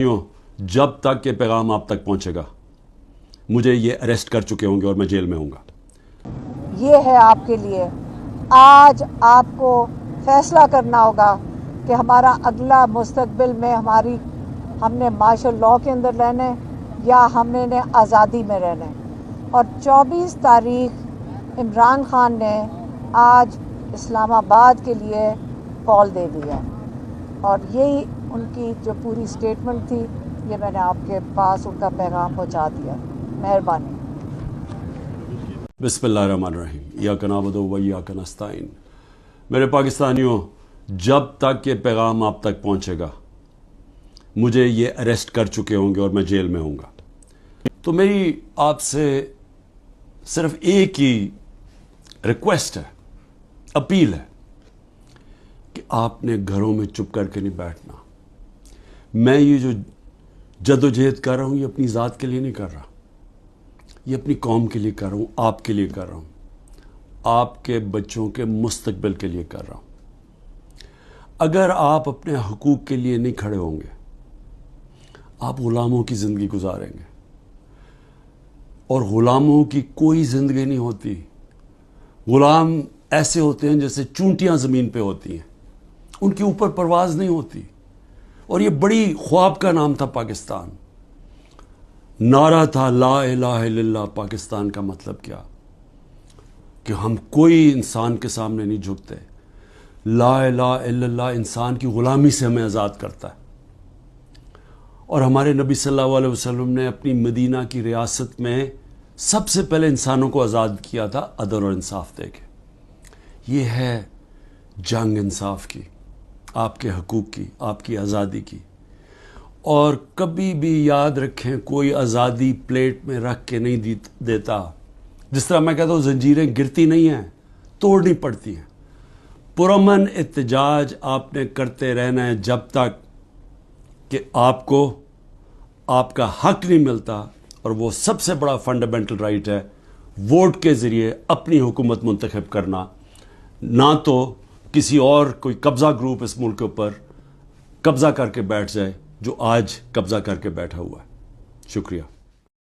जब तक ये पैगाम आप तक पहुंचेगा मुझे ये अरेस्ट कर चुके होंगे और मैं जेल में हूँगा। ये है आपके लिए, आज आपको फैसला करना होगा कि हमारा अगला मुस्तकबिल में हमने मार्शल लॉ के अंदर रहना है या हमने आज़ादी में रहना है। और 24 तारीख इमरान खान ने आज इस्लामाबाद के लिए कॉल दे दिया और यही उनकी जो पूरी स्टेटमेंट थी, ये मैंने आपके पास उनका पैगाम पहुंचा दिया। मेहरबानी। बिस्मिल्लाहिर्रहमानिर्रहीम, इय्याका नअबुदु व इय्याका नस्तईन। मेरे पाकिस्तानियों, जब तक ये पैगाम आप तक पहुंचेगा मुझे ये अरेस्ट कर चुके होंगे और मैं जेल में हूँगा। तो मेरी आपसे सिर्फ एक ही रिक्वेस्ट है, अपील है कि आपने घरों में चुप करके नहीं बैठना। मैं ये जो जदोजहद कर रहा हूँ ये अपनी ज़ात के लिए नहीं कर रहा, ये अपनी कौम के लिए कर रहा हूँ, आपके लिए कर रहा हूँ, आपके बच्चों के मुस्तकबिल के लिए कर रहा हूँ। अगर आप अपने हुकूक के लिए नहीं खड़े होंगे, आप गुलामों की ज़िंदगी गुजारेंगे और गुलामों की कोई ज़िंदगी नहीं होती। गुलाम ऐसे होते हैं जैसे चूंटियाँ ज़मीन पे होती हैं, उनके ऊपर परवाज़ नहीं होती। और ये बड़ी ख्वाब का नाम था पाकिस्तान, नारा था ला इलाहा इल्लल्लाह। पाकिस्तान का मतलब क्या कि हम कोई इंसान के सामने नहीं झुकते। ला इलाहा इल्लल्लाह इंसान की ग़ुलामी से हमें आज़ाद करता है। और हमारे नबी सल्लल्लाहु अलैहि वसल्लम ने अपनी मदीना की रियासत में सबसे पहले इंसानों को आज़ाद किया था अदल और इंसाफ दे के। ये है जंग इंसाफ की, आपके हकूक़ की, आपकी आज़ादी की। और कभी भी याद रखें, कोई आज़ादी प्लेट में रख के नहीं देता। जिस तरह मैं कहता हूँ जंजीरें गिरती नहीं हैं, तोड़नी पड़ती हैं। पुरअमन एहतजाज आपने करते रहना है जब तक कि आपको आपका हक नहीं मिलता। और वो सबसे बड़ा फंडामेंटल राइट है वोट के ज़रिए अपनी हुकूमत मुंतखब करना, ना तो किसी और कोई कब्ज़ा ग्रुप इस मुल्क के ऊपर कब्ज़ा करके बैठ जाए जो आज कब्ज़ा करके बैठा हुआ है। शुक्रिया।